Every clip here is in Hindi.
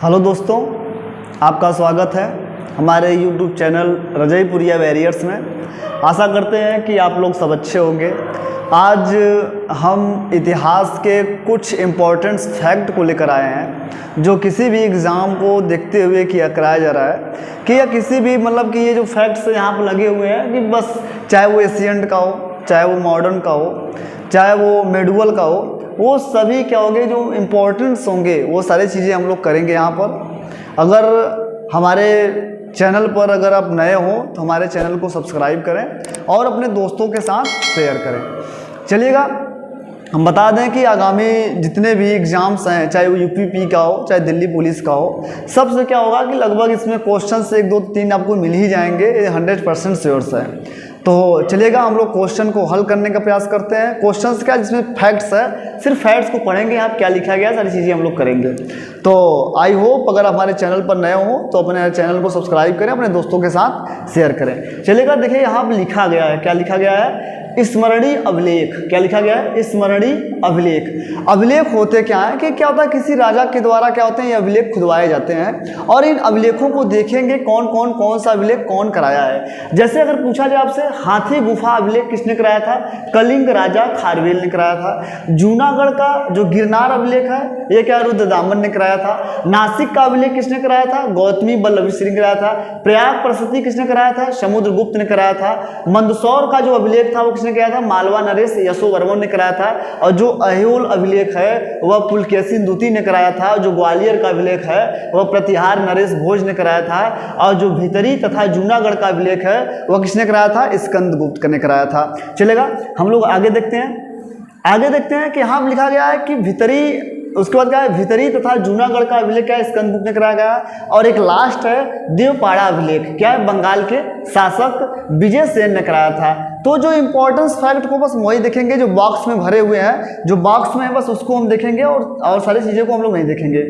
हेलो दोस्तों, आपका स्वागत है हमारे YouTube चैनल रजईपुरिया वैरियर्स में। आशा करते हैं कि आप लोग सब अच्छे होंगे। आज हम इतिहास के कुछ इम्पोर्टेंट फैक्ट को लेकर आए हैं जो किसी भी एग्ज़ाम को देखते हुए किया कराया जा रहा है कि या किसी भी मतलब कि ये जो फैक्ट्स यहाँ पर लगे हुए हैं कि बस चाहे वो एशियंट का हो, चाहे वो मॉडर्न का हो, चाहे वो मेडुअल का हो, वो सभी क्या होंगे जो इम्पोर्टेंट्स होंगे वो सारी चीज़ें हम लोग करेंगे यहाँ पर। अगर हमारे चैनल पर अगर आप नए हो तो हमारे चैनल को सब्सक्राइब करें और अपने दोस्तों के साथ शेयर करें। चलिएगा, हम बता दें कि आगामी जितने भी एग्ज़ाम्स हैं, चाहे वो यूपीपी का हो, चाहे दिल्ली पुलिस का हो, सबसे क्या होगा कि लगभग इसमें क्वेश्चन से 1, 2, 3 आपको मिल ही जाएंगे, 100% श्योर्स है। तो चलिएगा, हम लोग क्वेश्चन को हल करने का प्रयास करते हैं। क्वेश्चंस क्या, जिसमें फैक्ट्स है, सिर्फ फैक्ट्स को पढ़ेंगे, आप क्या लिखा गया सारी चीज़ें हम लोग करेंगे। तो आई होप अगर हमारे चैनल पर नए हो तो अपने चैनल को सब्सक्राइब करें, अपने दोस्तों के साथ शेयर करें। चलिएगा, देखिए यहाँ पर लिखा गया है, क्या लिखा गया है, स्मरणीय अभिलेख। क्या लिखा गया है, स्मरणीय अभिलेख। अभिलेख होते क्या है कि क्या होता है, किसी राजा के द्वारा क्या होते हैं ये अभिलेख खुदवाए जाते हैं और इन अभिलेखों को देखेंगे कौन सा अभिलेख कौन कराया है। जैसे अगर पूछा जाए आपसे, हाथी गुफा अभिलेख किसने कराया था, कलिंग राजा खारवेल ने कराया था। जूनागढ़ का जो गिरनार अभिलेख है ये क्या रुद्रदामन ने कराया था। नासिक का अभिलेख किसने कराया था, गौतमी बल्लभ श्री ने कराया था। प्रयाग प्रसिद्धि किसने कराया था, समुद्रगुप्त ने कराया था। मंदसौर का जो अभिलेख था वो किसने कराया था, मालवा नरेश यशोवर्मन ने कराया था। और जो अहियोल अभिलेख है वह पुलकेशिन द्वितीय ने कराया था। जो ग्वालियर का अभिलेख है वह प्रतिहार नरेश भोज ने कराया था। और जो भीतरी तथा जूनागढ़ का अभिलेख है वह किसने कराया था, स्कंदगुप्त ने कराया था। चलेगा, हम लोग आगे देखते हैं कि यहाँ लिखा गया है कि भीतरी, उसके बाद क्या है, भीतरी तथा जूनागढ़ का अभिलेख क्या है, स्कंदगुप्त ने कराया गया। और एक लास्ट है देवपाड़ा अभिलेख, क्या है, बंगाल के शासक विजय सेन ने कराया था। तो जो इंपॉर्टेंस फैक्ट को बस वही देखेंगे जो बॉक्स में भरे हुए हैं, जो बॉक्स में है बस उसको हम देखेंगे और सारी चीज़ों को हम लोग नहीं देखेंगे।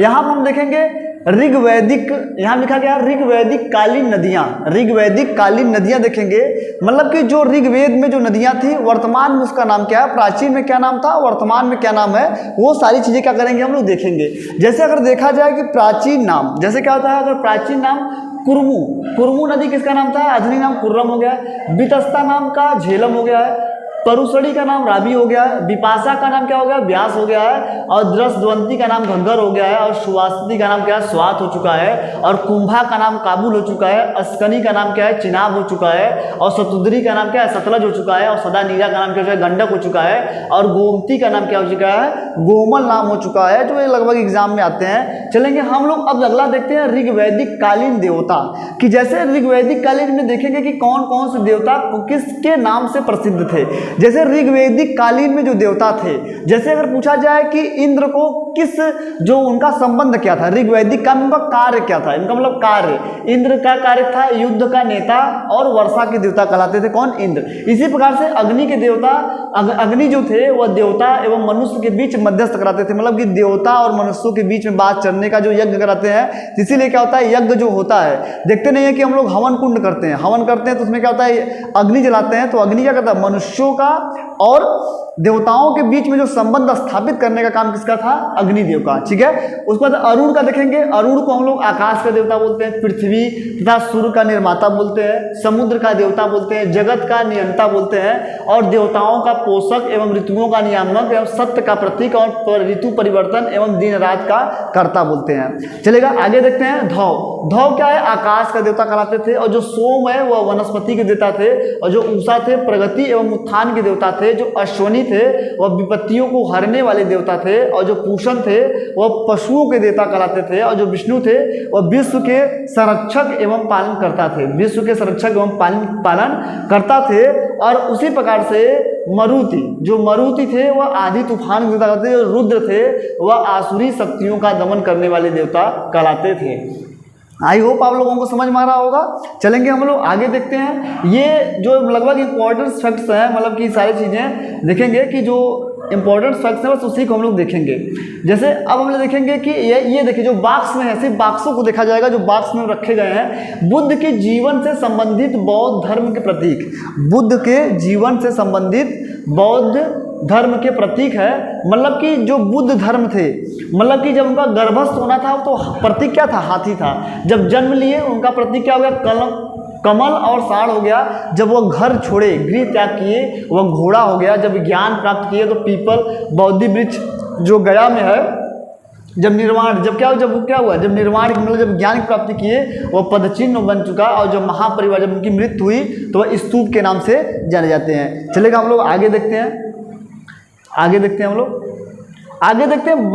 यहाँ पर हम देखेंगे ऋग्वैदिक, यहाँ लिखा गया ऋग्वैदिक कालीन नदियाँ, ऋग्वैदिक कालीन नदियाँ देखेंगे। मतलब कि जो ऋग्वेद में जो नदियाँ थी वर्तमान में उसका नाम क्या है, प्राचीन में क्या नाम था, वर्तमान में क्या नाम है, वो सारी चीज़ें क्या करेंगे हम लोग देखेंगे। जैसे अगर देखा जाए कि प्राचीन नाम, जैसे क्या होता है, अगर प्राचीन नाम कुर्मू नदी किसका नाम था, आधुनिक नाम कुर्रम हो गया है। बितस्ता नाम का झेलम हो गया है। परुसड़ी का नाम रावी हो गया है। विपाशा का नाम क्या हो गया, व्यास हो गया है। और द्रसद्वंती का नाम घग्गर हो गया है। और सुवास्ती का नाम क्या है, स्वात हो चुका है। और कुंभा का नाम काबुल हो चुका है। अस्कनी का नाम क्या है, चिनाब हो चुका है। और सतुद्री का नाम क्या है, सतलज हो चुका है। और सदानीरा का नाम क्या हो चुका है, गंडक हो चुका है। और गोमती का नाम क्या हो चुका है, गोमल नाम हो चुका है, जो ये लगभग एग्जाम में आते हैं। चलेंगे हम लोग अब अगला देखते हैं ऋग्वैदिक कालीन देवता कि जैसे ऋग्वैदिक कालीन में देखेंगे कि कौन कौन से देवता किसके नाम से प्रसिद्ध थे। जैसे ऋग्वैदिक कालीन में जो देवता थे, जैसे अगर पूछा जाए कि इंद्र को किस, जो उनका संबंध क्या था, ऋग्वैदिक का उनका कार्य क्या था, इनका मतलब कार्य, इंद्र का कार्य था युद्ध का नेता और वर्षा के देवता कहलाते थे कौन, इंद्र। इसी प्रकार से अग्नि के देवता, अग्नि जो थे वह देवता एवं मनुष्य के बीच मध्यस्थ कराते थे। मतलब कि देवता और मनुष्यों के बीच में बात चलने का जो यज्ञ कराते हैं, इसीलिए क्या होता है, यज्ञ जो होता है, देखते नहीं है कि हम लोग हवन कुंड करते हैं, हवन करते हैं तो उसमें क्या होता है, अग्नि जलाते हैं। तो अग्नि क्या करता है, मनुष्यों का और देवताओं के बीच में जो संबंध स्थापित करने का काम किसका था, अग्निदेव का। ठीक है, उसके बाद अरुण का देखेंगे। अरुण को हम लोग आकाश का देवता बोलते हैं, पृथ्वी तथा सूर्य का निर्माता बोलते हैं, समुद्र का देवता बोलते हैं, जगत का नियंता बोलते हैं, और देवताओं का पोषक एवं ऋतुओं का नियामक एवं सत्य का प्रतीक और ऋतु परिवर्तन एवं दिन रात का कर्ता बोलते हैं। चलेगा, आगे देखते हैं धौ क्या है, आकाश का देवता कहलाते थे। और जो सोम है वह वनस्पति के देवता थे। और जो उषा थे प्रगति एवं उत्थान के देवता थे। जो अश्वनी थे वह विपत्तियों को हरने वाले देवता थे। और जो पूषण थे वह पशुओं के देवता कहलाते थे। और जो विष्णु थे वह विश्व के संरक्षक एवं पालन करता थे, विश्व के संरक्षक एवं पालन करता थे। और उसी प्रकार से मरुति थे वह आधी तूफान के देवता कहलाते थे। जो रुद्र थे वह आसुरी शक्तियों का दमन करने वाले देवता कहलाते थे। आई होप आप लोगों को समझ में आ रहा होगा। चलेंगे हम लोग आगे देखते हैं। ये जो लगभग इंपॉर्टेंट फैक्ट्स हैं, मतलब कि सारी चीज़ें देखेंगे कि जो इंपॉर्टेंट फैक्ट्स हैं बस उसी को हम लोग देखेंगे। जैसे अब हम लोग देखेंगे कि ये देखिए जो बॉक्स में है, सिर्फ बॉक्सों को देखा जाएगा जो बॉक्स में रखे गए हैं। बुद्ध के जीवन से संबंधित बौद्ध धर्म के प्रतीक, बुद्ध के जीवन से संबंधित बौद्ध धर्म के प्रतीक है। मतलब कि जो बुद्ध धर्म थे, मतलब कि जब उनका गर्भस्थ होना था तो प्रतीक क्या था? हाथी था। जब जन्म लिए उनका प्रतीक क्या हो गया? कमल और साढ़ हो गया। जब वो घर छोड़े, गृह त्याग किए, वह घोड़ा हो गया। जब ज्ञान प्राप्त किए तो पीपल, बोधि वृक्ष जो गया में है। जब निर्वाण, जब वो क्या हुआ? जब निर्वाण मतलब जब ज्ञान की प्राप्ति किए वो पदचिन्ह बन चुका। और जब महापरिवार, जब उनकी मृत्यु हुई तो वह स्तूप के नाम से जाने जाते हैं। चलेगा, हम लोग आगे देखते हैं। आगे देखते हैं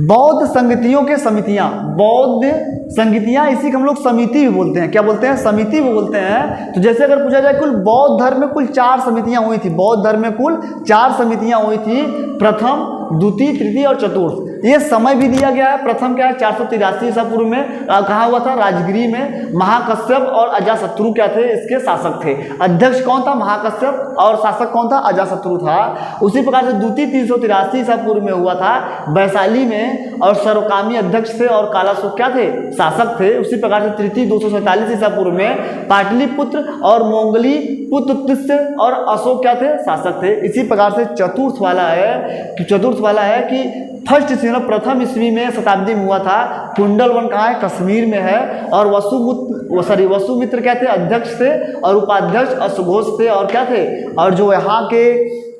बौद्ध संगतियों के समितियां। बौद्ध संगतियां, इसी को हम लोग समिति भी बोलते हैं। क्या बोलते हैं? समिति भी बोलते हैं। तो जैसे अगर पूछा जाए, कुल बौद्ध धर्म में कुल 4 समितियां हुई थी। बौद्ध धर्म में कुल 4 समितियां हुई थी। प्रथम, द्वितीय, तृतीय और चतुर्थ। ये समय भी दिया गया है। प्रथम क्या है? 483 ईसा पूर्व में कहा हुआ था राजगिरी में। महाकश्यप और अजाशत्रु क्या थे? इसके शासक थे। अध्यक्ष कौन था? महाकश्यप। और शासक कौन था? अजाशत्रु था। उसी प्रकार से द्वितीय 383 ईसा पूर्व में हुआ था वैशाली में, और सर्वकामी अध्यक्ष थे और कालाशोक क्या थे? शासक थे। उसी प्रकार से तृतीय 247 ईसा पूर्व में पाटलिपुत्र और मोंगली पुत्र तिस्य और अशोक क्या थे? शासक थे। इसी प्रकार से चतुर्थ वाला है कि फर्स्ट ईस्वी में, प्रथम ईस्वी में शताब्दी में हुआ था। कुंडल वन कहाँ है? कश्मीर में है। और वसुमित्र क्या थे? अध्यक्ष थे। और उपाध्यक्ष अश्वघोष थे। और क्या थे? और जो यहाँ के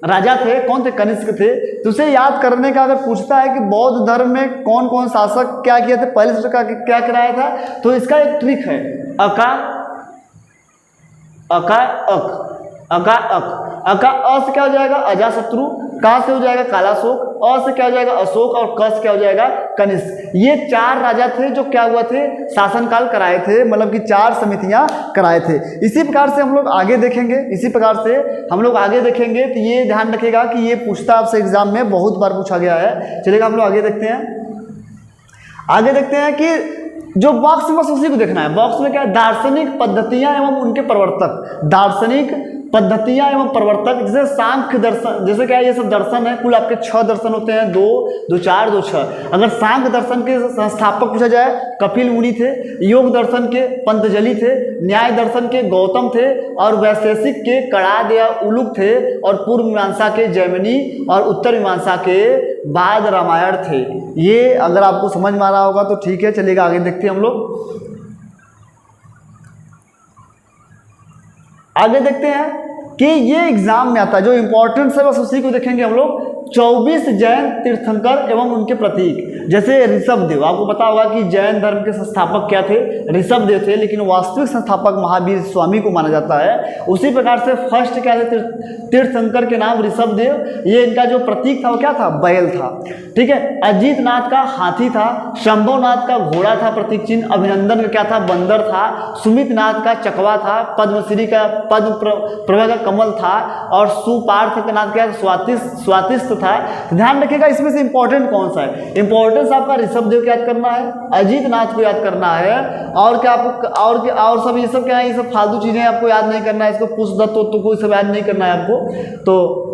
राजा थे कौन थे? कनिष्क थे। तो उसे याद करने का अगर पूछता है कि बौद्ध धर्म में कौन कौन शासक क्या किए थे, पहले से क्या कराया था, तो इसका एक ट्रिक है। अ से क्या हो जाएगा? अजाशत्रु। का से हो जाएगा कालाशोक। अ से क्या हो जाएगा? अशोक। और क से क्या हो जाएगा? कनिष्क। ये 4 राजा थे जो क्या हुआ थे? शासनकाल कराए थे। मतलब कि 4 समितियां कराए थे। इसी प्रकार से हम लोग आगे देखेंगे। तो ये ध्यान रखिएगा कि ये पूछता आपसे एग्जाम में बहुत बार पूछा गया है। चलिएगा, हम लोग आगे देखते हैं कि जो बॉक्स में, बस उसी को देखना है। बॉक्स में क्या है? दार्शनिक पद्धतियां एवं उनके प्रवर्तक। दार्शनिक पद्धतियां एवं प्रवर्तक। जैसे सांख्य दर्शन, जैसे क्या है? ये सब दर्शन है। कुल आपके 6 दर्शन होते हैं, 2, 4, 2, 6। अगर सांख्य दर्शन के संस्थापक पूछा जाए, कपिल मुनि थे। योग दर्शन के पतंजलि थे। न्याय दर्शन के गौतम थे। और वैशेषिक के कणाद या उलुक थे। और पूर्व मीमांसा के जैमिनी और उत्तर मीमांसा के बाद रामायण थे। ये अगर आपको समझ में आ रहा होगा तो ठीक है। चलिएगा, आगे देखते हैं हम लोग। आगे देखते हैं कि ये एग्जाम में आता है, जो इंपॉर्टेंस है बस उसी को देखेंगे हम लोग। 24 जैन तीर्थंकर एवं उनके प्रतीक। जैसे ऋषभदेव, आपको पता होगा कि जैन धर्म के संस्थापक क्या थे? ऋषभदेव थे। लेकिन वास्तविक संस्थापक महावीर स्वामी को माना जाता है। उसी प्रकार से फर्स्ट क्या थे? तीर्थंकर के नाम ऋषभदेव। ये इनका जो प्रतीक था वो क्या था? बैल था। ठीक है। अजीत नाथ का हाथी था। शंभुनाथ का घोड़ा था प्रतीक चिन्ह। अभिनंदन का क्या था? बंदर था। सुमित नाथ का चकवा था। पद्मश्री का पद्म प्रभा का कमल था। और सुपार्थ का नाथ क्या? स्वातिष्ठ था। ध्यान रखिएगा, इसमें से इंपॉर्टेंट कौन सा है? इंपॉर्टेंस आपका ऋषभदेव को याद करना है, अजीत नाथ को याद करना है। और क्या आपको और सब ये सब क्या है? ये सब फालतू चीजें आपको याद नहीं करना है। इसको पुष्पदत्त तो कोई सब याद नहीं करना है आपको। तो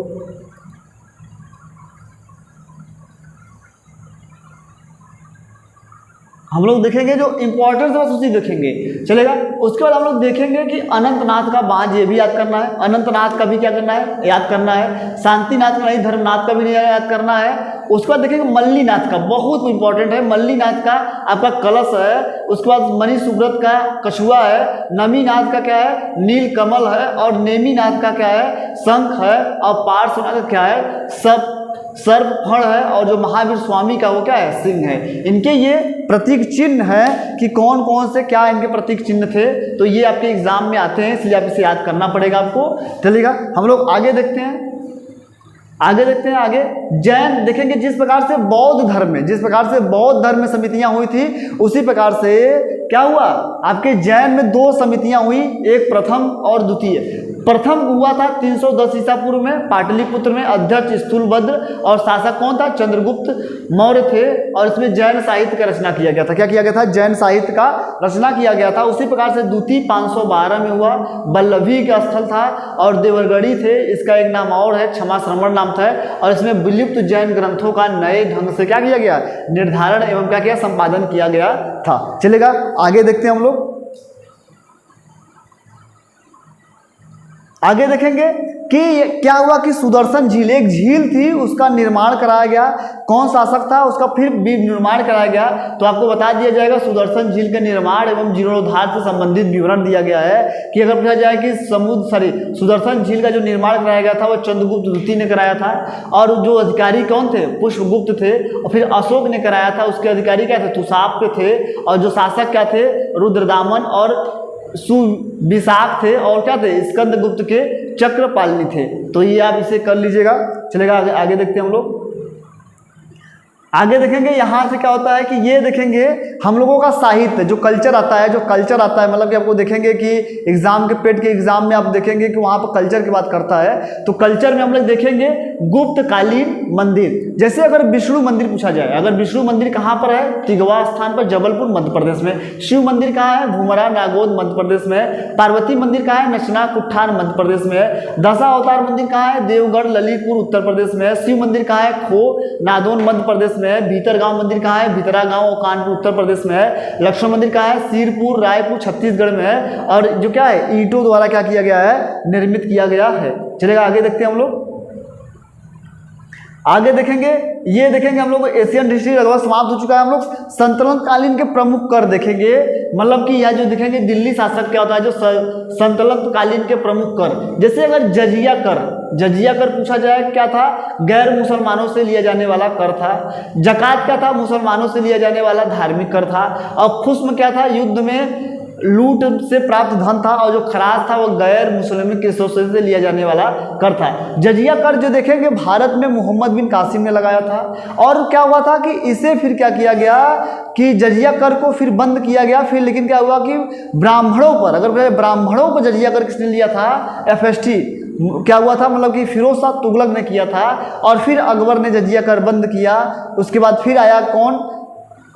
हम लोग देखेंगे जो इंपॉर्टेंस है बस उसी देखेंगे। चलेगा। उसके बाद हम लोग देखेंगे कि अनंतनाथ का बांझ, ये भी याद करना है। अनंतनाथ का भी क्या करना है? याद करना है। शांतिनाथ का नहीं, धर्मनाथ का भी नहीं याद करना है। उसके बाद देखेंगे मल्लीनाथ का, बहुत इंपॉर्टेंट है। मल्लीनाथ का आपका कलश है। उसके बाद मणि सुब्रत का कछुआ है। नमीनाथ का क्या है? नील कमल है। और नेमीनाथ का क्या है? शंख है। और पार्श्वनाथ का क्या है? सर्प फण है। और जो महावीर स्वामी का वो क्या है? सिंह है। इनके ये प्रतीक चिन्ह है कि कौन कौन से क्या इनके प्रतीक चिन्ह थे। तो ये आपके एग्जाम में आते हैं, इसलिए आप इसे याद करना पड़ेगा आपको। चलेगा, हम लोग आगे देखते हैं। आगे जैन देखेंगे। जिस प्रकार से बौद्ध धर्म में समितियां हुई थी, उसी प्रकार से क्या हुआ? आपके जैन में 2 समितियां हुई, एक प्रथम और द्वितीय। प्रथम हुआ था 310 ईसा पूर्व में पाटलिपुत्र में। अध्यक्ष स्थूलभद्र और शासक कौन था? चंद्रगुप्त मौर्य थे। और इसमें जैन साहित्य का रचना किया गया था। क्या किया गया था? जैन साहित्य का रचना किया गया था। उसी प्रकार से द्वितीय 512 में हुआ। वल्लभी का स्थल था और देवरगढ़ी थे। इसका एक नाम और है, क्षमा श्रवण नाम था। और इसमें विलुप्त जैन ग्रंथों का नए ढंग से क्या किया गया? निर्धारण एवं क्या किया? संपादन किया गया था। चलेगा, आगे देखते हैं हम लोग। आगे देखेंगे कि क्या हुआ कि सुदर्शन झील, एक झील थी, उसका निर्माण कराया गया। कौन शासक था उसका फिर भी निर्माण कराया गया। तो आपको बता दिया जाएगा सुदर्शन झील के निर्माण एवं जीर्णोद्धार से संबंधित विवरण दिया गया है कि अगर पूछा जाए कि सुदर्शन झील का जो निर्माण कराया गया था वो चंद्रगुप्त द्वितीय ने कराया था, और जो अधिकारी कौन थे, पुष्पगुप्त थे, और फिर अशोक ने कराया था। उसके अधिकारी क्या थे, तुषाप थे, और जो शासक क्या थे, रुद्रदामन और सुविशाख थे, और क्या थे, स्कंदगुप्त के चक्रपालनी थे। तो ये आप इसे कर लीजिएगा, चलेगा। आगे देखते हैं हम लोग। आगे देखेंगे यहाँ से क्या होता है कि ये देखेंगे हम लोगों का साहित्य जो कल्चर आता है, मतलब कि आपको देखेंगे कि एग्जाम के पेट के एग्जाम में आप देखेंगे कि वहाँ पर कल्चर की बात करता है। तो कल्चर में हम लोग देखेंगे गुप्तकालीन मंदिर। जैसे अगर विष्णु मंदिर पूछा जाए, अगर विष्णु मंदिर कहाँ पर है, तिगवा स्थान पर, जबलपुर मध्य प्रदेश में। शिव मंदिर कहाँ है, भूमरा नागौद मध्य प्रदेश में है। पार्वती मंदिर कहाँ है, नचना कुट्ठार मध्य प्रदेश में है। दशा अवतार मंदिर कहाँ है, देवगढ़ ललितपुर उत्तर प्रदेश में है। शिव मंदिर कहाँ है, खो नादौन मध्य प्रदेश में है। भीतर गांव मंदिर कहाँ है, भीतरा गांव कानपुर उत्तर प्रदेश में है। लक्ष्मण मंदिर कहाँ है, सिरपुर रायपुर छत्तीसगढ़ में है। और जो क्या है, ईंटों द्वारा क्या किया गया है, निर्मित किया गया है। चलेगा, आगे देखते हैं हम लोग। आगे देखेंगे, ये देखेंगे हम लोग एशियन हिस्ट्री लगभग समाप्त हो चुका है। हम लोग संतुलन कालीन के प्रमुख कर देखेंगे, मतलब कि यह जो देखेंगे दिल्ली शासक क्या होता है, जो संतुलन कालीन के प्रमुख कर। जैसे अगर जजिया कर पूछा जाए, क्या था, गैर मुसलमानों से लिया जाने वाला कर था। जकात क्या था, मुसलमानों से लिया जाने वाला धार्मिक कर था। और खुस्म क्या था, युद्ध में लूट से प्राप्त धन था। और जो खराज था वो गैर मुस्लिम के रिसोर्सेज से लिया जाने वाला कर था। जजिया कर जो देखेंगे भारत में मोहम्मद बिन कासिम ने लगाया था। और क्या हुआ था कि इसे फिर क्या किया गया कि जजिया कर को फिर बंद किया गया। फिर लेकिन क्या हुआ कि ब्राह्मणों पर, अगर ब्राह्मणों को जजिया कर किसने लिया था, FST क्या हुआ था, मतलब कि फिरोज शाह तुगलक ने किया था। और फिर अकबर ने जजिया कर बंद किया। उसके बाद फिर आया कौन,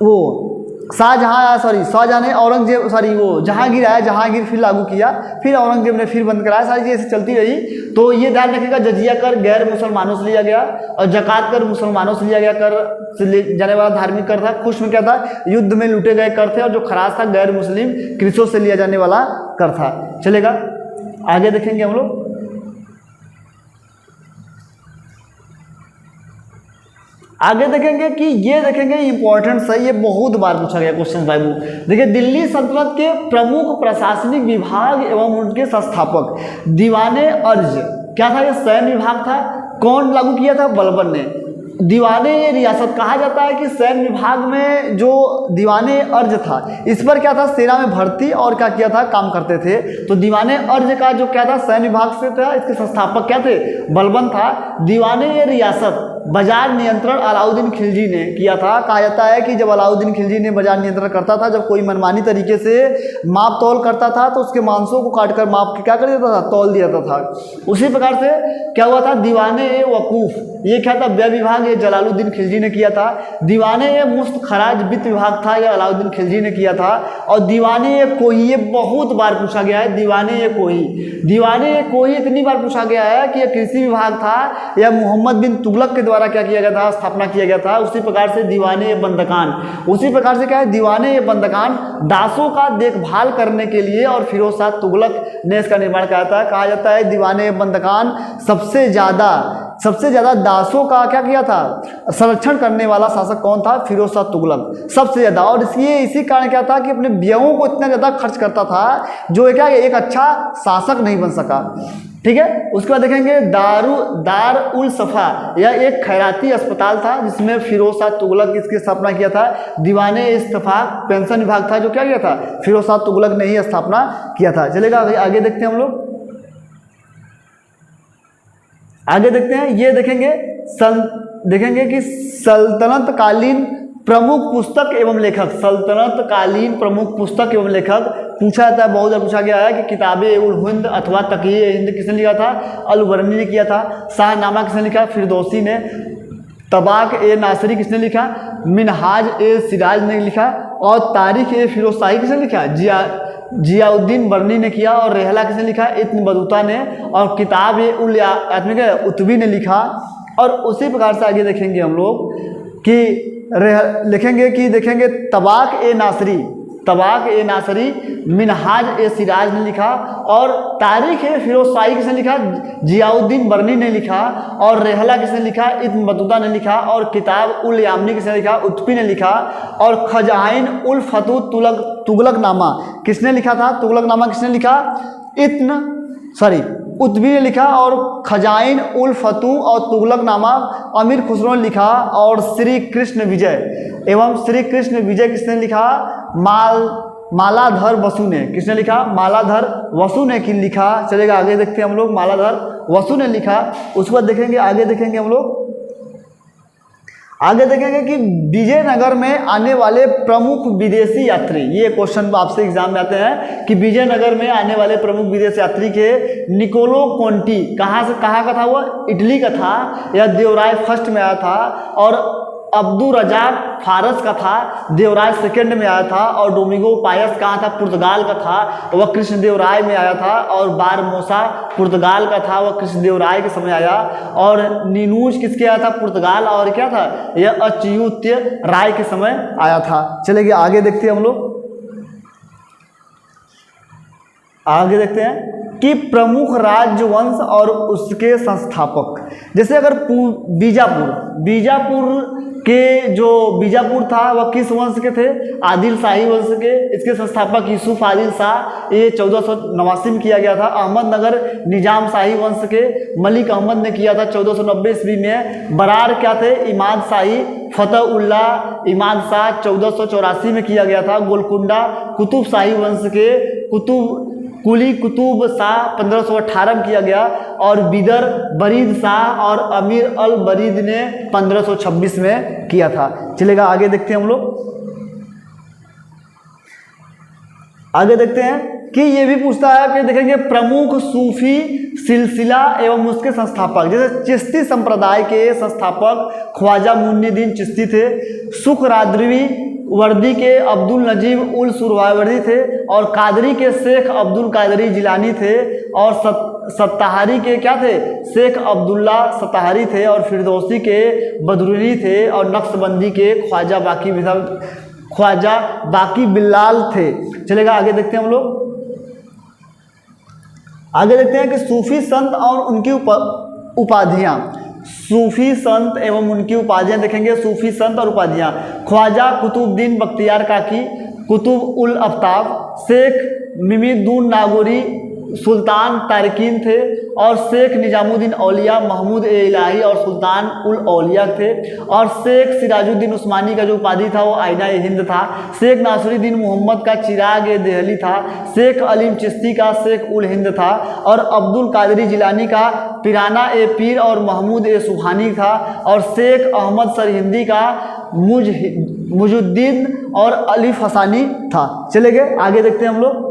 वो शाहजहां ने औरंगजेब जहांगीर आया, जहांगीर फिर लागू किया, फिर औरंगजेब ने फिर बंद कराया। सारी चीज़ ऐसे चलती रही। तो ये ध्यान रखिएगा, जजिया कर गैर मुसलमानों से लिया गया, और जकात कर मुसलमानों से लिया गया कर से ले जाने वाला धार्मिक कर था। खुश में क्या था, युद्ध में लूटे गए कर थे। और जो खराज था गैर मुस्लिम कृषों से लिया जाने वाला कर था। चलेगा, आगे देखेंगे हम लोग। आगे देखेंगे कि ये देखेंगे इंपॉर्टेंट है, ये बहुत बार पूछा गया क्वेश्चन बाय बुक। देखिए, दिल्ली सल्तनत के प्रमुख प्रशासनिक विभाग एवं उनके संस्थापक दीवाने अर्ज क्या था, ये सैन्य विभाग था। कौन लागू किया था, बलबन ने। दीवाने रियासत कहा जाता है कि सैन्य विभाग में जो दीवाने अर्ज था, इस पर क्या था, सेना में भर्ती और क्या किया था, काम करते थे। तो दीवाने अर्ज का जो क्या था, सैन्य विभाग से था। इसके संस्थापक क्या थे, बलबन था। दीवाने रियासत बाजार नियंत्रण अलाउद्दीन खिलजी ने किया था। कहा जाता है कि जब अलाउद्दीन खिलजी ने बाजार नियंत्रण करता था, जब कोई मनमानी तरीके से माप तौल करता था तो उसके मांसों को काटकर माप के क्या कर देता था, तौल दिया था। उसी प्रकार से क्या हुआ था, दीवाने वकूफ, ये क्या था, व्यय विभाग, ये जलालुद्दीन खिलजी ने किया था। दीवाने मुफ्त खराज वित्त विभाग था, यह अलाउद्दीन खिलजी ने किया था। और दीवाने कोही, ये बहुत बार पूछा गया है, दीवाने कोही इतनी बार पूछा गया है कि यह कृषि विभाग था, यह मोहम्मद बिन तुगलक के द्वारा क्या किया गया था, स्थापना किया गया था। उसी प्रकार से दीवाने बंदकान, उसी प्रकार से क्या है, दीवाने बंदकान दासों का देखभाल करने के लिए, और फिरोज शाह तुगलक ने इसका निर्माण किया था। कहा जाता है दीवाने बंदकान सबसे ज़्यादा दासों का क्या किया था, संरक्षण करने वाला शासक कौन था, फिरोज शाह तुगलक सबसे ज़्यादा। और इसी कारण क्या था कि अपने व्ययों को इतना ज़्यादा खर्च करता था, जो क्या एक अच्छा शासक नहीं बन सका। ठीक है, उसके बाद देखेंगे दार उल सफ़ा, यह एक खैराती अस्पताल था जिसमें फिरोज शाह तुगलक इसकी स्थापना किया था। दीवाने इस्तफाक पेंशन विभाग था, जो क्या किया था, फिरोज शाह तुगलक ने ही स्थापना किया था। चलेगा, आगे देखते हैं हम लोग। आगे देखते हैं, ये देखेंगे कि सल्तनत कालीन प्रमुख पुस्तक एवं लेखक, सल्तनत कालीन प्रमुख पुस्तक एवं लेखक पूछा जाता है, बहुत बार पूछा गया है कि किताबे उल हिंद अथवा तकिए हिंद किसने लिखा था, अल-बरनी ने किया था। शाहनामा किसने लिखा, फिरदौसी ने। तबाक ए नासरी किसने लिखा, मिनहाज ए सिराज ने लिखा। और तारीख ए फिरोजशाही किसने लिखा, जियाउद्दीन बरनी ने किया। और रेहला किसने लिखा, इब्न बतूता ने। और किताब ए उल आत्मिक उतबी ने लिखा। और उसी प्रकार से आगे देखेंगे हम लोग कि देखेंगे तबाक ए तबाक ए नासरी, मिनहाज ए सिराज ने लिखा, और तारीख ए फिरोजशाही किसने लिखा, जियाउद्दीन बर्नी ने लिखा, और रेहला किसने लिखा, इब्न बतूता ने लिखा, और किताब उल यामनी किसने लिखा, उत्पी ने लिखा, और खजाइन उल फतूह तुगलकनामा किसने लिखा था, तुगलकनामा किसने लिखा, उत्बी ने लिखा, और खजाइन उल फतूह और तुगलकनामा अमीर खुसरो ने लिखा, और श्री कृष्ण विजय एवं श्री कृष्ण विजय किसने लिखा, मालाधर वसु ने किसने लिखा, मालाधर वसु ने कि लिखा। चलेगा, आगे देखते हैं हम लोग, मालाधर वसु ने लिखा। उसके बाद देखेंगे, आगे देखेंगे हम लोग, आगे देखेंगे कि विजयनगर में आने वाले प्रमुख विदेशी यात्री, ये क्वेश्चन आपसे एग्जाम में आते हैं कि विजयनगर में आने वाले प्रमुख विदेशी यात्री के निकोलो कोंटी कहाँ का था, वो इटली का था, या देवराय फर्स्ट में आया था, और अब्दुल रजाक फारस का था, देवराय सेकंड में आया था, और डोमिंगो पायस कहाँ था, पुर्तगाल का था, वह कृष्णदेवराय में आया था, और बारमोसा पुर्तगाल का था, वह कृष्णदेवराय के समय आया, और नीनूज किसके आया था, पुर्तगाल, और क्या था, यह अच्युत्य राय के समय आया था। चलिए आगे देखते हैं हम लोग, आगे देखते हैं कि प्रमुख राजवंश और उसके संस्थापक, जैसे अगर बीजापुर के जो बीजापुर था वह किस वंश के थे, आदिल शाही वंश के। इसके संस्थापक यूसुफ आदिल शाह, ये 1489 में किया गया था। अहमदनगर निजाम शाही वंश के मलिक अहमद ने किया था 1490 ईस्वी में। बरार क्या थे, इमाद शाही फतेह उल्लाह इमाद शाह 1484 में किया गया था। गोलकुंडा कुतुब शाही वंश के कुली कुतुब शाह 1518 में किया गया, और बिदर बरीद शाह और अमीर अल बरीद ने 1526 में किया था। चलेगा, आगे देखते हैं हम लोग, आगे देखते हैं कि ये भी पूछता है कि देखेंगे प्रमुख सूफी सिलसिला एवं उसके संस्थापक, जैसे चिश्ती संप्रदाय के संस्थापक ख्वाजा मुइनुद्दीन चिश्ती थे। सुखराद्रवी वर्दी के अब्दुल नजीब उल सुरवावर्दी थे, और कादरी के शेख अब्दुल कादरी जिलानी थे, और सत्ताहारी के क्या थे, शेख अब्दुल्ला सत्ताहारी थे, और फिरदौसी के बदरुनी थे, और नक्शबंदी के ख्वाजा बाकी बिल्लाल थे। चलेगा, आगे देखते हैं हम लोग, आगे देखते हैं कि सूफी संत और उनकी उपाधियां, सूफी संत एवं उनकी उपाधियां देखेंगे। सूफी संत और उपाधियां, ख्वाजा कुतुबुद्दीन बख्तियार काकी, कुतुब उल आफ्ताब, शेख मिमीदुन नागौरी सुल्तान तारिकीन थे, और शेख निजामुद्दीन औलिया महमूद ए इलाही और सुल्तान उल औलिया थे, और शेख सिराजुद्दीन उस्मानी का जो उपाधि था वो आईना ए हिंद था। शेख नासरुद्दीन मोहम्मद का चिराग ए देहली था। शेख अलीम चिश्ती का शेख उल हिंद था, और अब्दुल कादरी जिलानी का पिराना ए पीर और महमूद ए सुबहानी था, और शेख अहमद सरहिंदी का मुजुद्दीन और अलीफ हसानी था। चले गए, आगे देखते हैं हम लोग,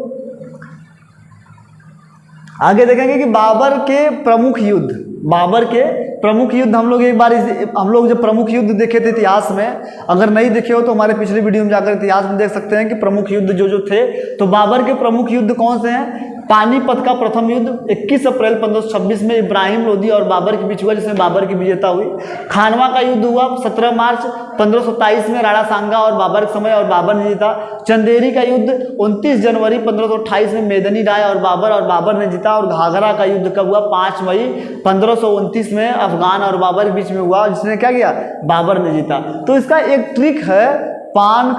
आगे देखेंगे कि बाबर के प्रमुख युद्ध, बाबर के प्रमुख युद्ध हम लोग एक बार जब प्रमुख युद्ध देखे थे इतिहास में, अगर नहीं देखे हो तो हमारे पिछले वीडियो में जाकर इतिहास में देख सकते हैं कि प्रमुख युद्ध जो थे। तो बाबर के प्रमुख युद्ध कौन से हैं, पानीपत का प्रथम युद्ध 21 अप्रैल 1526 में इब्राहिम लोदी और बाबर के बीच हुआ, जिसमें बाबर की विजेता हुई। खानवा का युद्ध हुआ 17 मार्च 1527 में राणा सांगा और बाबर के समय, और बाबर ने जीता। चंदेरी का युद्ध 29 जनवरी 1528 में मेदनी राय और बाबर ने जीता। और घाघरा का युद्ध कब हुआ, 5 मई 1529 में अफगान और बाबर के बीच में हुआ, जिसने क्या किया, बाबर ने जीता। तो इसका एक ट्रिक है, पान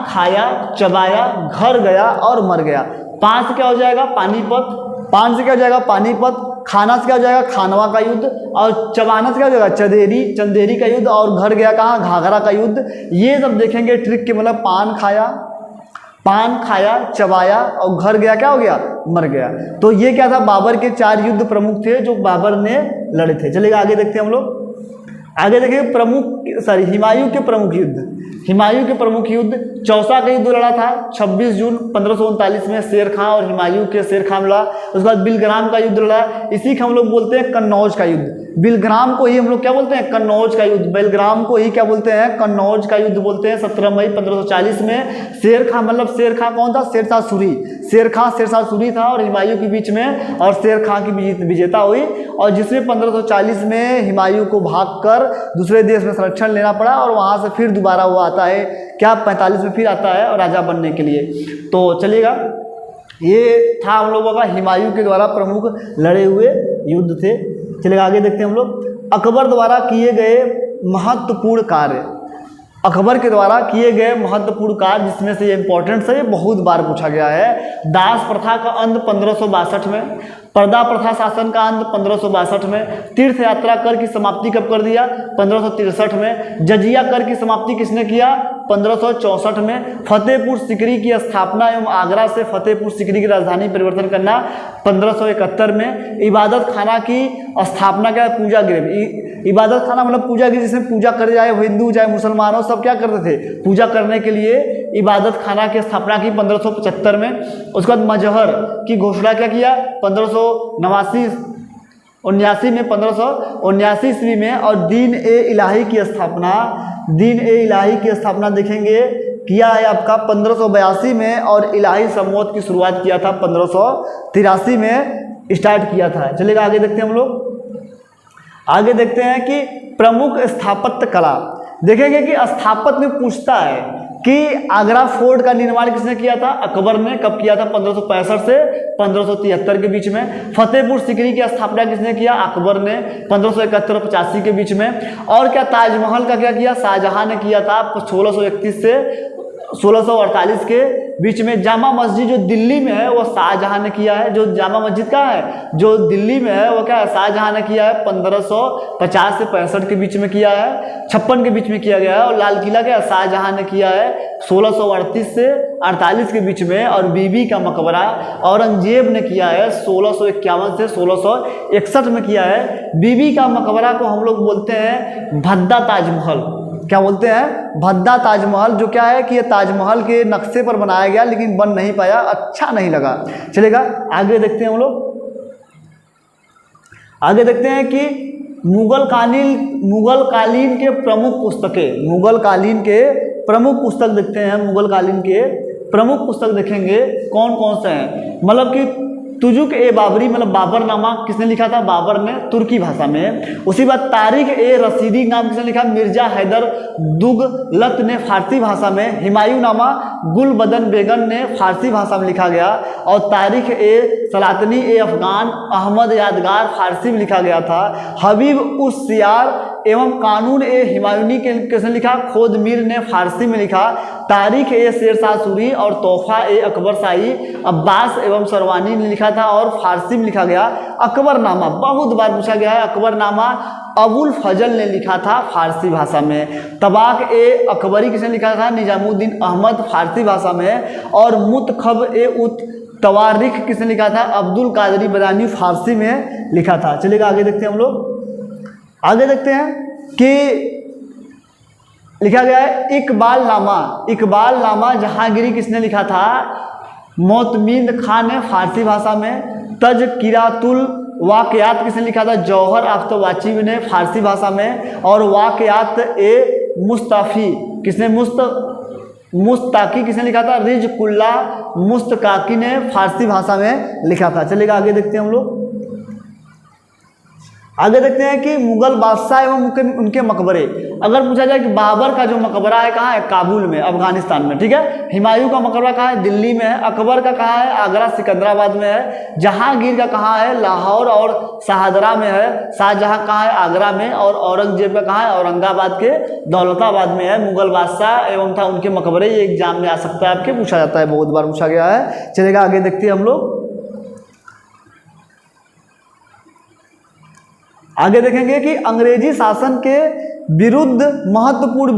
खाया चबाया घर गया और मर गया। पान से क्या हो जाएगा, पानीपत, पान से क्या हो जाएगा, पानीपत। खाना से क्या हो जाएगा, खानवा का युद्ध। और चबाना से क्या हो जाएगा, चंदेरी का युद्ध। और घर गया कहाँ, घाघरा का युद्ध। ये जब देखेंगे ट्रिक के मतलब पान खाया चबाया और घर गया, क्या हो गया, मर गया। तो ये क्या था, बाबर के 4 युद्ध प्रमुख थे जो बाबर ने लड़े थे। चलिएगा आगे देखते हैं हम लोग, आगे देखिए हुमायूं के प्रमुख युद्ध। हुमायूं के प्रमुख युद्ध, चौसा का युद्ध लड़ा था 26 जून 1539 में, शेर खां और हुमायूं के शेर खां लड़ा। उसके बाद बिलग्राम का युद्ध लड़ा, इसी को हम लोग बोलते हैं कन्नौज का युद्ध। बिलग्राम को ही हम लोग क्या बोलते हैं, कन्नौज का युद्ध। बिलग्राम को ही क्या बोलते हैं, कन्नौज का युद्ध बोलते हैं। 17 मई 1540 में शेर खां, मतलब शेर खां कौन था, शेरशाह सूरी। शेरशाह सूरी था और हुमायूं के बीच में, और शेर खां की विजेता हुई, और जिसमें 1540 में हुमायूं को भागकर दूसरे देश में संरक्षण लेना पड़ा, और वहाँ से फिर दोबारा वो आता है क्या, 45 में फिर आता है और राजा बनने के लिए। तो चलिएगा, ये था हम लोगों का हुमायूं के द्वारा प्रमुख लड़े हुए युद्ध थे। चलिए आगे देखते हैं हम लोग। अकबर द्वारा किए गए महत्वपूर्ण कार्य, अकबर के द्वारा किए गए महत्वपूर्ण कार्य, जिसमें से ये इंपॉर्टेंट है, ये बहुत बार पूछा गया है। दास प्रथा का अंत 1562 में, पर्दा प्रथा शासन का अंत 1562 में, तीर्थ यात्रा कर की समाप्ति कब कर दिया, 1563 में, जजिया कर की समाप्ति किसने किया, 1564 में, फतेहपुर सीकरी की स्थापना एवं आगरा से फतेहपुर सीकरी की राजधानी परिवर्तन करना 1571 में, इबादत खाना की स्थापना क्या, पूजा गृह। इबादत खाना मतलब पूजा गृह जिसमें पूजा करे जाए, हिंदू चाहे मुसलमान हो, सब क्या करते थे, पूजा करने के लिए इबादत खाना की स्थापना की 1575 में। उसके बाद मजहर की घोषणा क्या किया 1579 में, 1579 ईस्वी में, और दीन ए इलाही की स्थापना देखेंगे किया है आपका 1582 में, और इलाही समोत की शुरुआत किया था 1583 में स्टार्ट किया था। चलिएगा आगे देखते हैं हम लोग। आगे देखते हैं कि प्रमुख स्थापत्य कला, देखेंगे कि स्थापत्य में पूछता है कि आगरा फोर्ट का निर्माण किसने किया था, अकबर ने। कब किया था, 1565 से 1573 के बीच में। फतेहपुर सीकरी की स्थापना किसने किया, अकबर ने, 1571 और 85 के बीच में। और क्या ताजमहल का क्या किया, शाहजहां ने किया था 1631 से 1648 के बीच में। जामा मस्जिद जो दिल्ली में है वो शाहजहां ने किया है। जो जामा मस्जिद का है जो दिल्ली में है वो क्या है, शाहजहां ने किया है, 1550 से 65 के बीच में किया है, 56 के बीच में किया गया है। और लाल किला क्या शाहजहां ने किया है 1638 से 48 के बीच में। और बीबी का मकबरा औरंगजेब ने किया है 1651 से 1661 में किया है। बीबी का मकबरा को हम लोग बोलते हैं भद्दा ताजमहल। क्या बोलते हैं, भद्दा ताजमहल, जो क्या है कि ये ताजमहल के नक्शे पर बनाया गया लेकिन बन नहीं पाया, अच्छा नहीं लगा। चलेगा आगे देखते हैं हम लोग। आगे देखते हैं कि मुगल कालीन के प्रमुख पुस्तकें, मुगल कालीन के प्रमुख पुस्तक देखते हैं। मुगल कालीन के प्रमुख पुस्तक देखेंगे कौन कौन से हैं, मतलब कि तुजुक ए बाबरी, मतलब बाबरनामा किसने लिखा था, बाबर ने, तुर्की भाषा में। उसी बात तारिख ए रसीदी नाम किसने लिखा, मिर्जा हैदर दुगलत ने फारसी भाषा में। हुमायूं नामा गुलबदन बेगम ने फारसी भाषा में लिखा गया। और तारिख ए सलातनी ए अफगान अहमद यादगार फारसी में लिखा गया था। हबीब उस सियार एवं कानून ए हुमायूनी के किसने लिखा, खोद मीर ने फारसी में लिखा। तारीख ए शेरशाह सूरी और तोहफा ए अकबर शाही अब्बास एवं सरवानी ने लिखा था और फारसी में लिखा गया। अकबरनामा बहुत बार पूछा गया है, अकबरनामा अबुल फजल ने लिखा था फारसी भाषा में। तबाक ए अकबरी किसने लिखा था, निजामुद्दीन अहमद फारसी भाषा में। और मुतखब ए उत तवारिख किसने लिखा था, अब्दुल कादरी बदानी फारसी में लिखा था। चलिएगा आगे देखते हैं हम लोग। आगे देखते हैं कि लिखा गया है इकबाल नामा जहांगीरी किसने लिखा था, मोतमीन खान ने फारसी भाषा में। तज़किरातुल वाक़यात किसने लिखा था, जौहर आफ्ताबवाची ने फारसी भाषा में। और वाक़यात ए मुस्ताफ़ी किसने, मुस्ताकी किसने लिखा था, रिज़कुल्ला मुस्तकाकी ने फारसी भाषा में लिखा था। चलिएगा आगे देखते हैं हम लोग। आगे देखते हैं कि मुगल बादशाह एवं उनके मकबरे। अगर पूछा जाए कि बाबर का जो मकबरा है कहाँ है, काबुल में, अफगानिस्तान में, ठीक है। हुमायूं का मकबरा कहाँ है, दिल्ली में है। अकबर का कहाँ है, आगरा सिकंदराबाद में है। जहांगीर का कहाँ है, लाहौर और शाहदरा में है। शाहजहां कहाँ है, आगरा में। और औरंगजेब का कहाँ है, औरंगाबाद के दौलताबाद में है। मुगल बादशाह एवं था उनके मकबरे, ये एग्जाम में आ सकता है आपके, पूछा जाता है, बहुत बार पूछा गया है। चलेगा आगे देखते हैं हम लोग। आगे देखेंगे कि अंग्रेजी शासन के विरुद्ध महत्वपूर्ण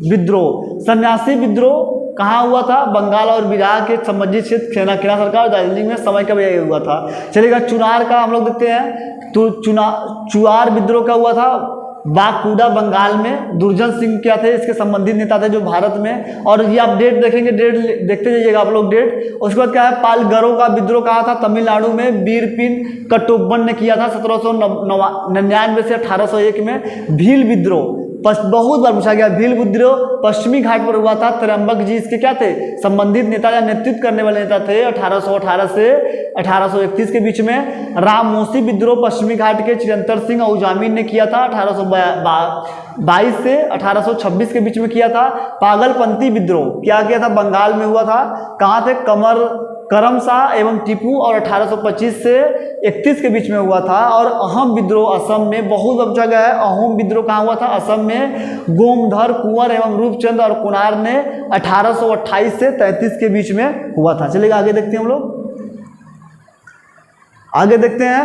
विद्रोह, सन्यासी विद्रोह कहाँ हुआ था, बंगाल और बिहार के संबंधित क्षेत्र खेड़ा सरकार और दार्जिलिंग में समय कब यह हुआ था। चलिएगा चुनार का हम लोग देखते हैं, तो चुनार विद्रोह का हुआ था बाकुड़ा बंगाल में। दुर्जन सिंह क्या थे, इसके संबंधित नेता थे जो भारत में। और ये आप डेट देखेंगे, डेट देखते जाइएगा आप लोग डेट। उसके बाद क्या है, पालगरों का विद्रोह कहा था तमिलनाडु में, वीरपिन कट्टोबन ने किया था 1799 से 1801 में। भील विद्रोह बहुत बार पूछा गया, भील विद्रोह पश्चिमी घाट पर हुआ था। त्र्यंबक जी इसके क्या थे, संबंधित नेता या नेतृत्व करने वाले नेता थे 1818 से 1831 के बीच में। राममोसी विद्रोह पश्चिमी घाट के चिरंतर सिंह औजामी ने किया था 1822 से 1826 के बीच में किया था। पागलपंती विद्रोह क्या किया था, बंगाल में हुआ था। कहाँ थे, करम शाह एवं टीपू, और 1825 से 31 के बीच में हुआ था। और अहम विद्रोह असम में बहुत पूछा गया है, अहोम विद्रोह कहाँ हुआ था, असम में। गोमधर कुंवर एवं रूपचंद और कुनार ने 1828 से 33 के बीच में हुआ था। चलिएगा आगे देखते हैं हम लोग। आगे देखते हैं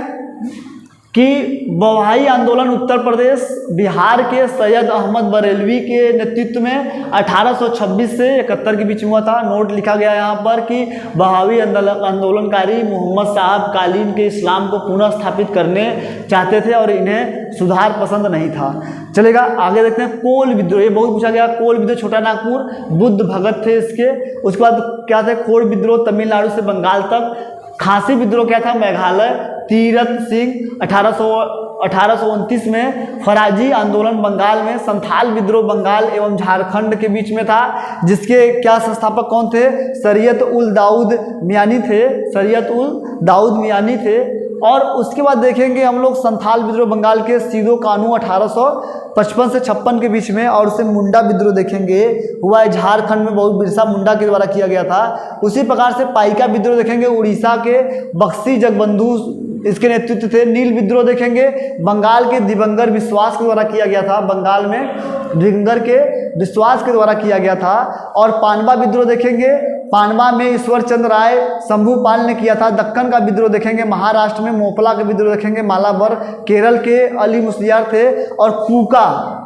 कि बवाई आंदोलन उत्तर प्रदेश बिहार के सैयद अहमद बरेलवी के नेतृत्व में 1826 से 71 के बीच में हुआ था। नोट लिखा गया यहाँ पर कि बहावी आंदोलनकारी मोहम्मद साहब कालीन के इस्लाम को पुनः स्थापित करने चाहते थे और इन्हें सुधार पसंद नहीं था। चलेगा आगे देखते हैं। कोल विद्रोह, ये बहुत पूछा गया। कोल विद्रोह छोटा नागपुर, बुद्ध भगत थे इसके। उसके बाद क्या थे, खोड़ विद्रोह तमिलनाडु से बंगाल तक। खासी विद्रोह क्या था, मेघालय। तीरथ सिंह 1829 में। फराजी आंदोलन बंगाल में। संथाल विद्रोह बंगाल एवं झारखंड के बीच में था, जिसके क्या संस्थापक कौन थे, शरीयत उल दाऊद मियानी थे, शरीयत उल दाऊद मियानी थे। और उसके बाद देखेंगे हम लोग संथाल विद्रोह बंगाल के सीदो कानू 1855 से 56 के बीच में। और उसे मुंडा विद्रोह देखेंगे हुआ है झारखंड में, बहुत बिरसा मुंडा के द्वारा किया गया था। उसी प्रकार से पाइका विद्रोह देखेंगे उड़ीसा के बख्शी जगबंधु इसके नेतृत्व थे। नील विद्रोह देखेंगे बंगाल के दिगंबर विश्वास के द्वारा किया गया था, बंगाल में दिगंबर के विश्वास के द्वारा किया गया था। और पानवा विद्रोह देखेंगे, पानवा में ईश्वर चंद्र राय शंभुपाल ने किया था। दक्कन का विद्रोह देखेंगे महाराष्ट्र में, मोपला का विद्रोह देखेंगे मालाबर केरल के अली मुस्लियार थे। और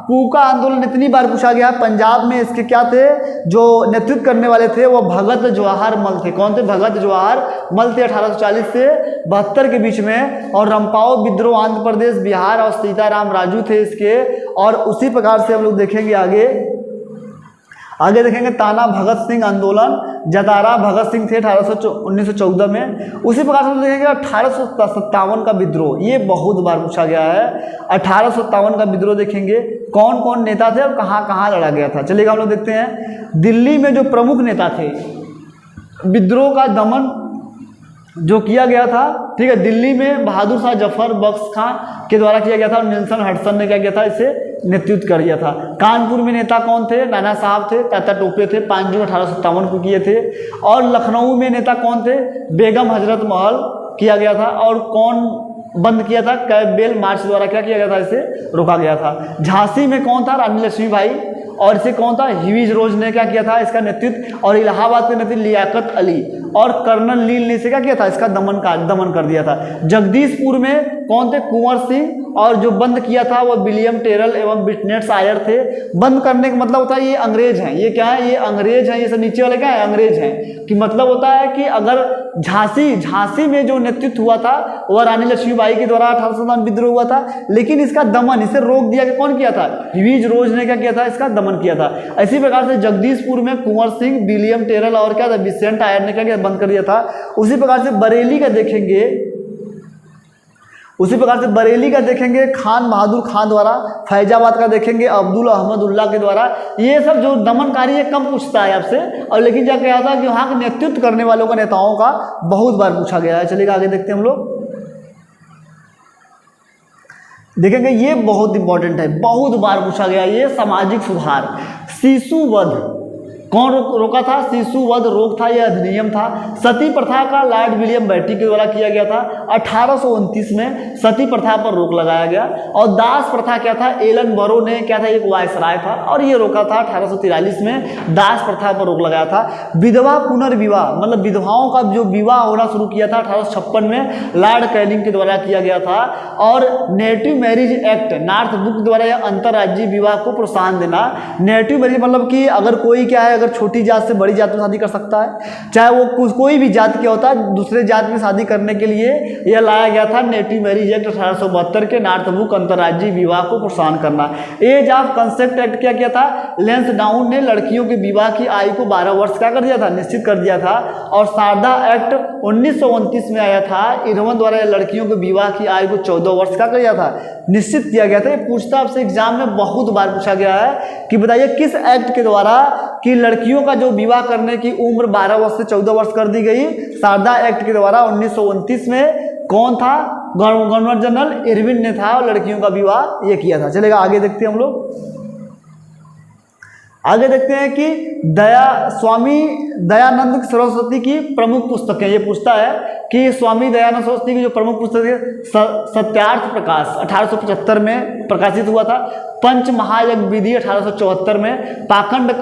कूका आंदोलन इतनी बार पूछा गया, पंजाब में इसके क्या थे, जो नेतृत्व करने वाले थे वो भगत जवाहर मल थे। कौन थे, भगत जवाहर मल थे 1840 से 72 के बीच में। और रंपाओ विद्रोह आंध्र प्रदेश बिहार और सीताराम राजू थे इसके। और उसी प्रकार से हम लोग देखेंगे आगे देखेंगे ताना भगत सिंह आंदोलन, जतारा भगत सिंह थे 1914 में। उसी प्रकार से हम देखेंगे 1857 का विद्रोह, ये बहुत बार पूछा गया है। 1857 का विद्रोह देखेंगे कौन कौन नेता थे और कहाँ कहाँ लड़ा गया था। चलिएगा हम लोग देखते हैं। दिल्ली में जो प्रमुख नेता थे, विद्रोह का दमन जो किया गया था, ठीक है, दिल्ली में बहादुर शाह जफर बख्श खां के द्वारा किया गया था। और नेल्सन हडसन ने क्या किया था, इसे नेतृत्व कर दिया था। कानपुर में नेता कौन थे, नाना साहब थे, तात्या टोपे थे, 5 जून 1857 को किए थे। और लखनऊ में नेता कौन थे, बेगम हजरत महल किया गया था। और कौन बंद किया था, कैबेल मार्च द्वारा क्या किया गया था, इसे रोका गया था। झांसी में कौन था, रानी लक्ष्मीबाई। और इसे कौन था, हिवीज रोज ने क्या किया था, इसका नेतृत्व। और इलाहाबाद के नेतृत्व लियाकत अली और कर्नल नील ने इसे क्या किया था, इसका दमन कर दिया था। जगदीशपुर में कौन थे, कुंवर सिंह। और जो बंद किया था वो विलियम टेरल एवं ब्रिटनेट शायर थे। बंद करने का मतलब होता है ये अंग्रेज हैं, ये क्या है, ये अंग्रेज हैं, ये सब नीचे वाले क्या है, अंग्रेज हैं। कि मतलब होता है कि अगर झांसी में जो नेतृत्व हुआ था वह रानी लक्ष्मीबाई के द्वारा 1857 विद्रोह हुआ था, लेकिन इसका दमन, इसे रोक दिया कि कौन किया था, हिवीज रोज ने क्या किया था, इसका दमन किया था। इसी प्रकार से जगदीशपुर में कुंवर सिंह, विलियम टेरल और क्या था, विसेंट आयर ने क्या किया, बंद कर दिया था। उसी प्रकार से बरेली का देखेंगे, खान बहादुर खान द्वारा। फैजाबाद का देखेंगे अब्दुल अहमद उल्ला के द्वारा। ये सब जो दमनकारी है कम पूछता है आपसे, और लेकिन क्या कहा था कि वहाँ के नेतृत्व करने वालों का, नेताओं का बहुत बार पूछा गया है। चलिए आगे देखते हैं हम लोग। देखेंगे ये बहुत इंपॉर्टेंट है, बहुत बार पूछा गया ये सामाजिक सुधार। शिशु वध कौन रोका था, शिशु वध रोक था, यह अधिनियम था। सती प्रथा का लॉर्ड विलियम बेटी के द्वारा किया गया था। 1829 में सती प्रथा पर रोक लगाया गया। और दास प्रथा क्या था, एलन बरो ने क्या था, एक वायसराय था और ये रोका था। 1843 में दास प्रथा पर रोक लगाया था। विधवा पुनर्विवाह मतलब विधवाओं का जो विवाह होना शुरू किया था 1856 में लॉर्ड कैनिंग के द्वारा किया गया था। और native marriage act north book द्वारा अंतर्राज्यीय विवाह को प्रोत्साहन देना। नेटिव मैरिज मतलब कि अगर कोई क्या है, अगर जाकर छोटी जात से बड़ी जात में शादी कर सकता है, चाहे वो कोई भी जात के होता है, दूसरे जात में शादी करने के लिए यह लाया गया था नेटिव मैरिज एक्ट 1872 के नॉर्थबुक अंतर्राज्यीय विवाह को प्रोत्साहन करना। एज ऑफ कंसेप्ट एक्ट क्या किया था, लेंस डाउन ने लड़कियों के विवाह की आयु को 12 वर्ष क्या कर दिया था, निश्चित कर दिया था। और शारदा एक्ट 1929 में आया था, इरविन द्वारा लड़कियों के विवाह की आयु को 14 वर्ष का कर दिया था, निश्चित किया गया था। ये पूछता आपसे एग्जाम में बहुत बार पूछा गया है कि बताइए किस एक्ट के द्वारा कि लड़कियों का जो विवाह करने की उम्र 12 वर्ष से 14 वर्ष कर दी गई। शारदा एक्ट के द्वारा 1929 में कौन था, गवर्नर जनरल इरविन ने था, और लड़कियों का विवाह ये किया था। चलेगा आगे देखते हैं हम लोग। आगे देखते हैं कि स्वामी दयानंद सरस्वती की प्रमुख पुस्तकें। ये पूछता है कि स्वामी दयानंद सरस्वती की जो प्रमुख पुस्तक है, सत्यार्थ प्रकाश 1875 में प्रकाशित हुआ था, पंच महायज्ञ विधि 1874 में, पाखंड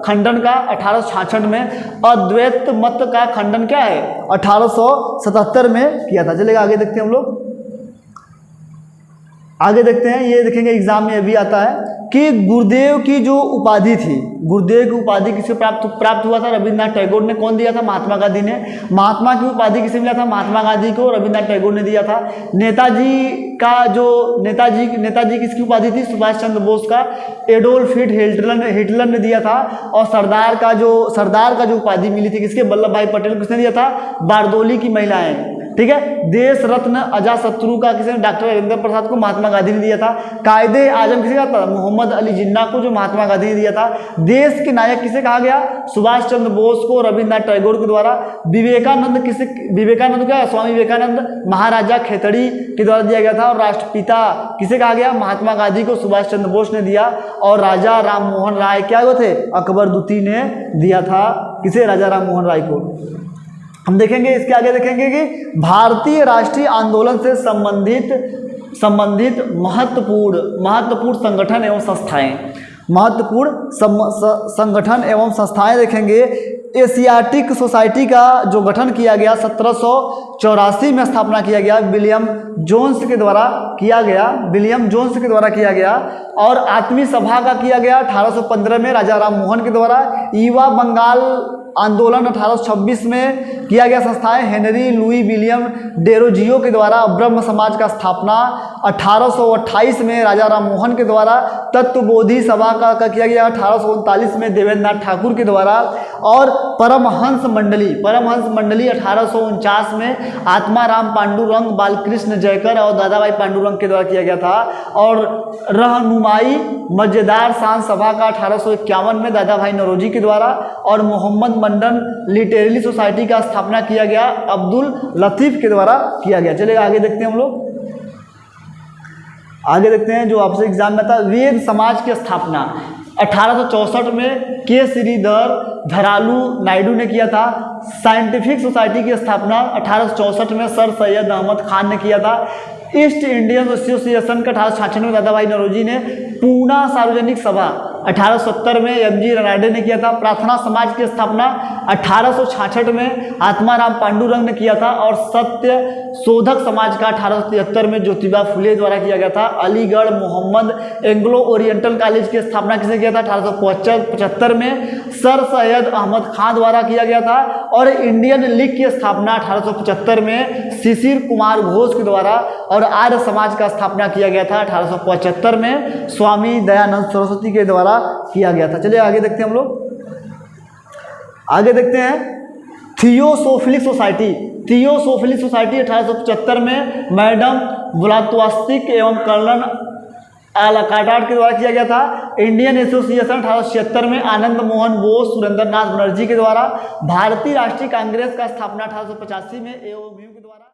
खंडन का 1866 में, अद्वैत मत का खंडन क्या है 1877 में किया था। चलेगा आगे देखते हैं हम लोग। आगे देखते हैं, ये देखेंगे एग्जाम में भी आता है कि गुरुदेव की जो उपाधि थी, गुरुदेव की उपाधि किसे प्राप्त हुआ था, रविन्द्रनाथ टैगोर ने। कौन दिया था, महात्मा गांधी ने। महात्मा की उपाधि किसे मिला था, महात्मा गांधी को रविन्द्रनाथ टैगोर ने दिया था। नेताजी का जो नेताजी किसकी उपाधि थी, सुभाष चंद्र बोस का एडोल्फ हिटलर ने दिया था। और सरदार का जो उपाधि मिली थी किसके, वल्लभ भाई पटेल, किसने दिया था, बारदोली की महिलाएं। ठीक है। देश रत्न अजाशत्रु का किसी ने, डॉक्टर राजेंद्र प्रसाद को महात्मा गांधी ने दिया था। कायदे आजम किसे कहा था, मोहम्मद अली जिन्ना को, जो महात्मा गांधी ने दिया था। देश के नायक किसे कहा गया, सुभाष चंद्र बोस को रविन्द्रनाथ टैगोर के द्वारा। विवेकानंद क्या, स्वामी विवेकानंद महाराजा खेतड़ी के द्वारा दिया गया था। और राष्ट्रपिता किसे कहा गया, महात्मा गांधी को सुभाष चंद्र बोस ने दिया। और राजा राम मोहन राय क्या हुए थे, अकबर द्वितीय ने दिया था, किसे, राजा राम मोहन राय को। हम देखेंगे इसके आगे देखेंगे कि भारतीय राष्ट्रीय आंदोलन से संबंधित महत्वपूर्ण संगठन एवं संस्थाएं, संगठन एवं संस्थाएं देखेंगे। एशियाटिक सोसाइटी का जो गठन किया गया 1784 में स्थापना किया गया, विलियम जोन्स के द्वारा किया गया। और आत्मीय सभा का किया गया 1815 में राजा राम मोहन के द्वारा। युवा बंगाल आंदोलन 1826 में किया गया संस्थाएं, हेनरी लुई विलियम डेरोजियो के द्वारा। ब्रह्म समाज का स्थापना 1828 में राजा राम मोहन के द्वारा। तत्वबोधि सभा का किया गया 1839 में देवेंद्र नाथ ठाकुर के द्वारा। और परमहंस मंडली 1849 में आत्माराम पांडुरंग, बालकृष्ण जयकर और दादा भाई पांडुरंग के द्वारा किया गया था। और रहनुमाई मजेदार शान सभा का 1851 में दादा भाई नौरोजी के द्वारा। और मोहम्मद मंडन लिटरेरी सोसाइटी का स्थापना किया गया अब्दुल लतीफ के द्वारा किया गया। चलिए आगे देखते हैं हम लोग। आगे देखते हैं जो आपसे एग्जाम में था, वेद समाज की स्थापना 1864 में के श्रीधर धरालू नायडू ने किया था। साइंटिफिक सोसाइटी की स्थापना 1864 में सर सैयद अहमद खान ने किया था। ईस्ट इंडियन एसोसिएशन का 1866 में दादा भाई नौरोजी ने। पूना सार्वजनिक सभा 1870 में एमजी रनाडे ने किया था। प्रार्थना समाज की स्थापना 1866 में आत्माराम पांडुरंग ने किया था। और सत्य शोधक समाज का 1873 में ज्योतिबा फुले द्वारा किया गया था। Aligarh Mohammad Anglo Oriental college की स्थापना किसने किया था, 1875 में सर सैयद अहमद खान द्वारा किया गया था। और इंडियन लीग की स्थापना 1875 में शिशिर कुमार घोष के द्वारा। और आर्य समाज का स्थापना किया गया था 1875 में स्वामी दयानंद सरस्वती के द्वारा किया गया था। चलिए आगे देखते हैं हम लोग। आगे देखते हैं थियोसोफिलिक सोसाइटी 1875 में मैडम ब्लात्वास्तिक एवं कर्नल अलाकाडाट के द्वारा किया गया था। इंडियन एसोसिएशन 1876 में आनंद मोहन बोस, सुरेंद्र नाथ बनर्जी के द्वारा। भारतीय राष्ट्रीय कांग्रेस का स्थापना 1885 में एओ म्यू के द्वारा।